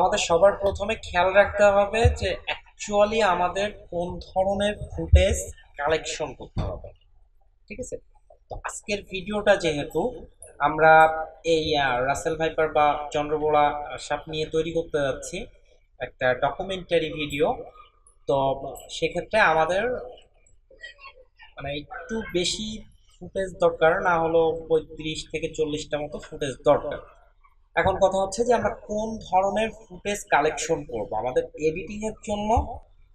আমাদের সবার প্রথমে খেয়াল রাখতে হবে যে অ্যাকচুয়ালি আমাদের কোন ধরনের ফুটেজ কালেকশন করতে হবে। ঠিক আছে, তো আজকের ভিডিওটা যেহেতু আমরা এই রাসেল ভাইপার বা চন্দ্রবোড়া সাপ নিয়ে তৈরি করতে যাচ্ছি একটা ডকুমেন্টারি ভিডিও, তো সেক্ষেত্রে আমাদের মানে একটু বেশি ফুটেজ দরকার, না হলো 35 থেকে 40টা মতো ফুটেজ দরকার। এখন কথা হচ্ছে যে আমরা কোন ধরনের ফুটেজ কালেকশন করব। আমাদের এডিটিং এর জন্য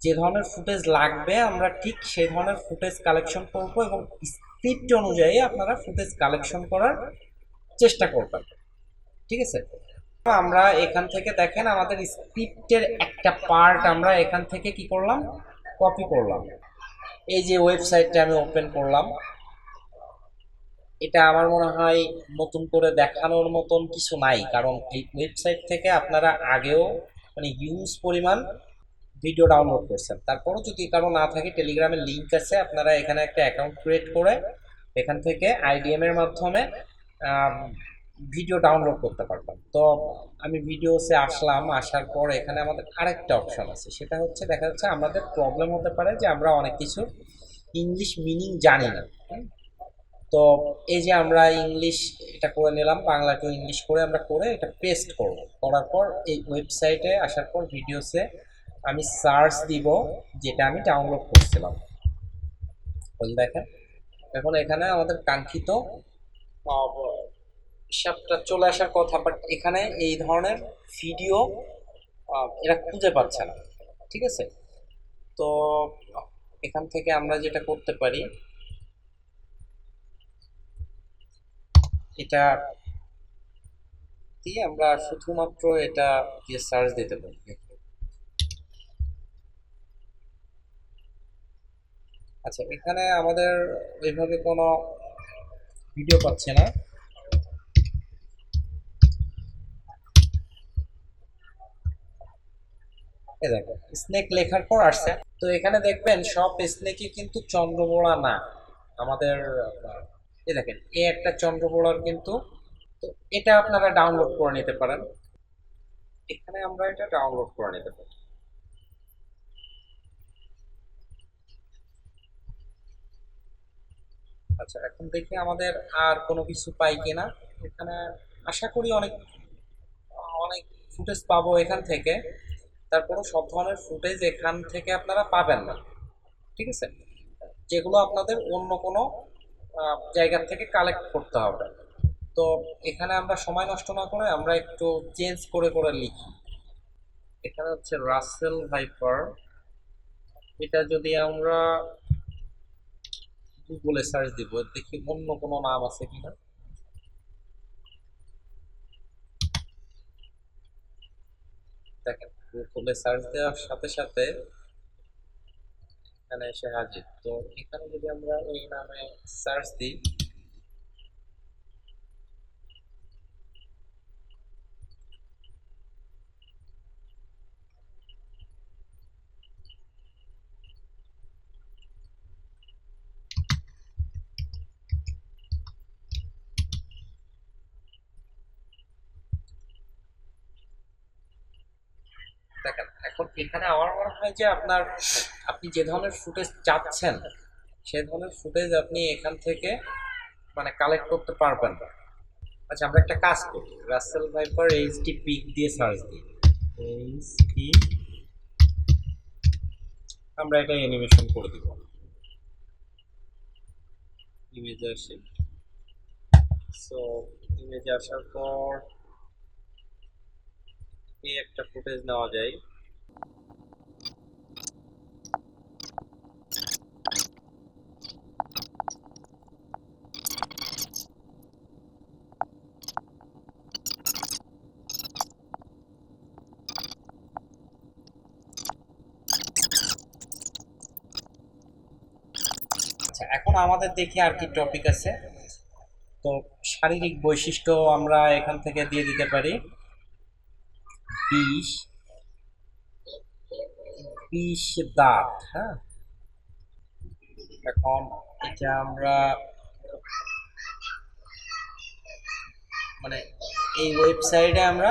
যে ধরনের ফুটেজ লাগবে আমরা ঠিক সেই ধরনের ফুটেজ কালেকশন করব, এবং স্ক্রিপ্ট অনুযায়ী আপনারা ফুটেজ কালেকশন করার চেষ্টা করবেন। ঠিক আছে, আমরা এখান থেকে দেখেন আমাদের স্ক্রিপ্টের একটা পার্ট আমরা এখান থেকে কি করলাম, কপি করলাম। এই যে ওয়েবসাইটটা আমি ওপেন করলাম, এটা আমার মনে হয় নতুন করে দেখানোর মতন কিছু নাই, কারণ এই ওয়েবসাইট থেকে আপনারা আগেও মানে হিউজ পরিমাণ ভিডিও ডাউনলোড করছেন। তারপরও যদি কারো না থাকে, টেলিগ্রামের লিঙ্ক আছে, আপনারা এখানে একটা অ্যাকাউন্ট ক্রিয়েট করে এখান থেকে আইডিএম এর মাধ্যমে ভিডিও ডাউনলোড করতে পারবেন। তো আমি ভিডিওসে আসলাম, আসার পর এখানে আমাদের আরেকটা অপশন আছে, সেটা হচ্ছে দেখা যাচ্ছে আমাদের প্রবলেম হতে পারে যে আমরা অনেক কিছু ইংলিশ মিনিং জানি না। তো এই যে আমরা ইংলিশ এটা করে নিলাম, বাংলা টু ইংলিশ করে আমরা করে এটা পেস্ট করব, করার পর এই ওয়েবসাইটে আসার পর ভিডিওসে আমি সার্চ দিব যেটা আমি ডাউনলোড করছিলাম। ওই দেখেন এখন এখানে আমাদের কাঙ্ক্ষিত হিসাবটা চলে আসার কথা, বাট এখানে এই ধরনের ভিডিও এরা খুঁজে পাচ্ছে না। ঠিক আছে, তো এখান থেকে আমরা যেটা করতে পারি, এটা দিয়ে আমরা শুধুমাত্র এটা দিয়ে সার্চ দিতে পারি। আচ্ছা, এখানে আমাদের ওইভাবে কোনো ভিডিও পাচ্ছে না। এই দেখো স্নেক লেখার পর আসছে, তো এখানে দেখবেন সব স্নেকই কিন্তু চন্দ্রবোড়া না আমাদের। এই দেখেন এই একটা চন্দ্রবোড়ার কিন্তু, তো এটা আপনারা ডাউনলোড করে নিতে পারেন। এখানে আমরা এটা ডাউনলোড করে নিতে পারি। আচ্ছা, এখন দেখি আমাদের আর কোনো কিছু পাই কিনা এখানে। আশা করি অনেক অনেক ফুটেজ পাবো এখান থেকে, তারপরও সব ধরনের ফুটেজ এখান থেকে আপনারা পাবেন না। ঠিক আছে, যেগুলো আপনাদের অন্য কোনো জায়গা থেকে কালেক্ট করতে হবে। তো এখানে আমরা সময় নষ্ট না করে আমরা একটু চেঞ্জ করে করে লিখি। এখানে হচ্ছে রাসেল ভাইপার, এটা যদি আমরা গুগলে সার্চ দিব দেখি অন্য কোনো নাম আছে কিনা। দেখেন গুগলে সার্চ দেওয়ার সাথে সাথে এখানে এসে হাজির। তো এখানে যদি আমরা এই নামে সার্চ দিই, দেখেন এখন এখানে আমার মনে হয় যে আপনি যে ধরনের ফুটেজ চাচ্ছেন সে ধরনের ফুটেজ আপনি এখান থেকে মানে কালেক্ট করতে পারবেন না। আচ্ছা, আমরা একটা কাজ করি, রাসেল ভাইপার এইচডি পিক দিয়ে সার্চ দিই। এইচডি, আমরা এটা অ্যানিমেশন করে দিব, ইমেজে আসি। সো ইমেজে আসার পর এই একটা ফুটেজ নেওয়া যায়। আচ্ছা, এখন আমাদের দেখি আর কি টপিক আছে। তো শারীরিক বৈশিষ্ট্য আমরা এখান থেকে দিয়ে দিতে পারি 20 20 দাঁত। হ্যাঁ, এখন এটা আমরা মানে এই ওয়েবসাইটে আমরা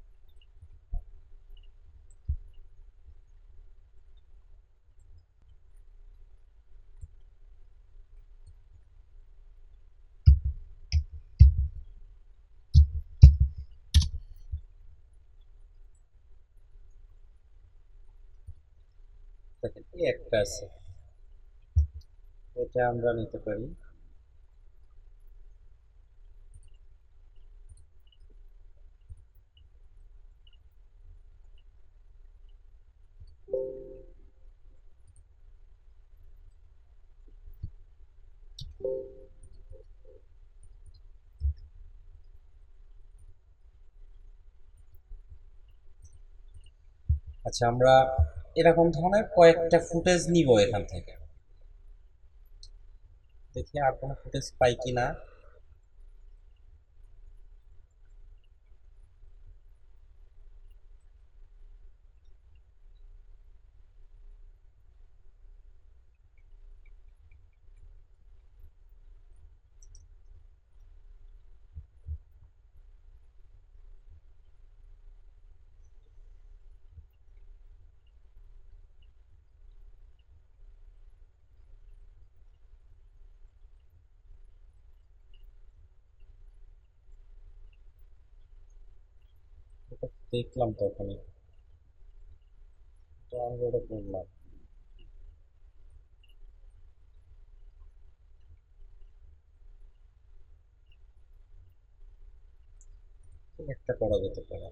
এই একটা আছে, এটা আমরা নিতে পারি। আচ্ছা, আমরা এরকম ধরনের কয়েকটা ফুটেজ নিব এখান থেকে, দেখি আর কোনো ফুটেজ পাই কিনা। এটা দেখলাম তখনই, ডাউনলোড করলাম। একটা করা যেতে পারে।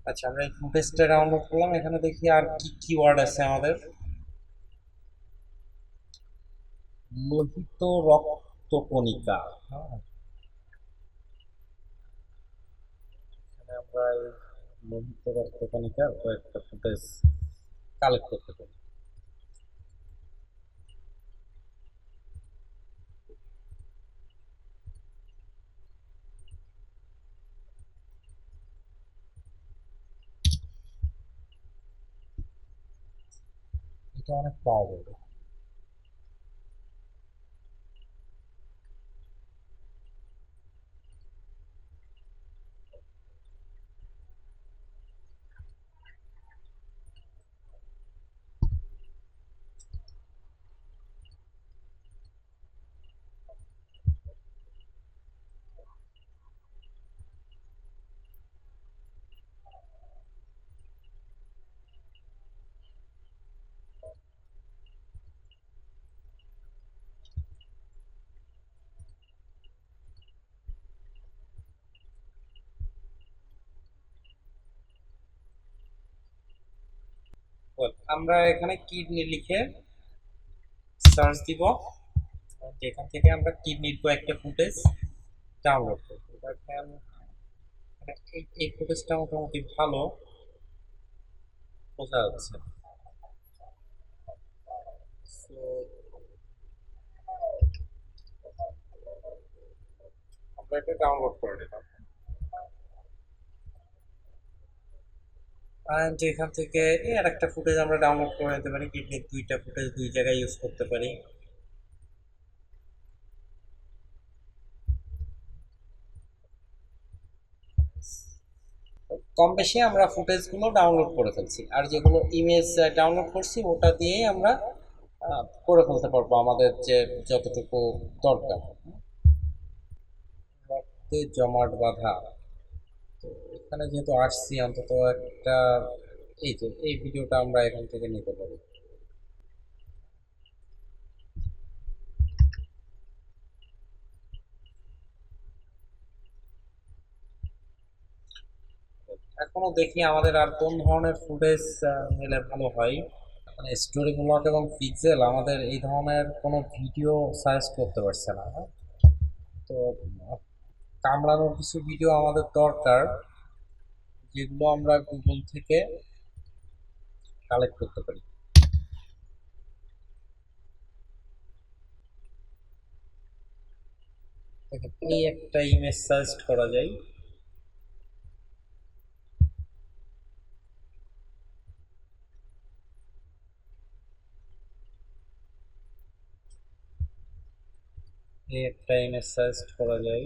আচ্ছা, আমরা এই ফুটেজটা ডাউনলোড করলাম, এখানে দেখি আর কি কিওয়ার্ড আছে আমাদের। লোহিত রক্তকণিকা, হ্যাঁ, এখানে আমরা এই লোহিত রক্তকণিকার কয়েকটা ফুটেজ কালেক্ট করতে পারি। এটা অনেক পাওয়া যাবে। আমরা এখানে কিডনি লিখে সার্চ দিব, এখান থেকে আমরা কিডনির কয়েকটা ফুটেজ ডাউনলোড করবো। দেখেন, এই ফুটেজটা মোটামুটি ভালো বোঝা যাচ্ছে। So, আমরা এটা ডাউনলোড করে নিলাম, and এখান থেকে আর একটা ফুটেজ আমরা ডাউনলোড করে নিতে পারি। কিডনির দুইটা ফুটেজ দুই জায়গায় ইউজ করতে পারি। কম বেশি আমরা ফুটেজগুলো ডাউনলোড করে ফেলছি, আর যেগুলো ইমেজ ডাউনলোড করছি ওটা দিয়েই আমরা করে ফেলতে পারবো আমাদের যে যতটুকু দরকার। রক্তে জমাট বাঁধা, তো এখানে যেহেতু আসছি অন্তত একটা, এই যে এই ভিডিওটা আমরা এখান থেকে নিতে পারি। এখনো দেখি আমাদের আর কোন ধরনের ফুটেজ নিলে ভালো হয়। মানে স্টোরি ব্লক এবং পিক্সেল আমাদের এই ধরনের কোনো ভিডিও সাজেস্ট করতে পারছে না, হ্যাঁ? তো কামড়ানোর কিছু ভিডিও আমাদের দরকার, যেগুলো আমরা গুগল থেকে কালেক্ট করতে পারি। দেখেন, এই একটা ইমেজ সাজেস্ট করা যায়। এই একটা ইমেজ সাজেস্ট করা যায়।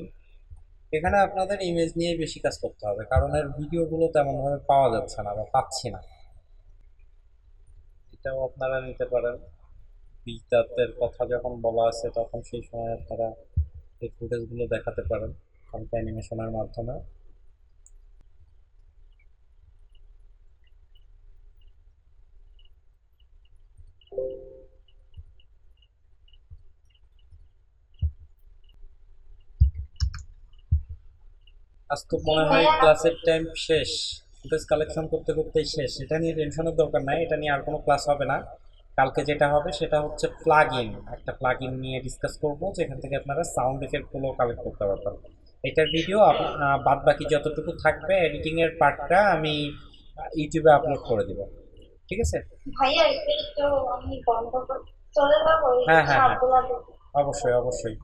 এখানে আপনাদের ইমেজ নিয়ে বেশি কাজ করতে হবে, কারণ এর ভিডিওগুলো তেমনভাবে পাওয়া যাচ্ছে না বা পাচ্ছি না। এটাও আপনারা নিতে পারেন। বিদ্যার্থের কথা যখন বলা আছে তখন সেই সময় আপনারা এই ফুটেজগুলো দেখাতে পারেন হালকা অ্যানিমেশনের মাধ্যমে। আজ তো জি মনে হয় ভাইয়া। ক্লাসের টাইম শেষ, ফুটেজ কালেকশন করতে করতেই শেষ। এটা নিয়ে টেনশনের দরকার নাই, এটা নিয়ে আর কোনো ক্লাস হবে না। কালকে যেটা হবে সেটা হচ্ছে প্লাগ ইন, একটা প্লাগ ইন নিয়ে ডিসকাস করবো যেখান থেকে আপনারা সাউন্ড এফেক্টগুলো কালেক্ট করতে পারবেন। এটার ভিডিও বাদ বাকি যতটুকু থাকবে এডিটিংয়ের পার্টটা আমি ইউটিউবে আপলোড করে দিব, ঠিক আছে? ভাইয়া একটু আমি বন্ধ করে চলে যাবো, এই হ্যাঁ হ্যাঁ হ্যাঁ, সবগুলা দেখে। অবশ্যই অবশ্যই।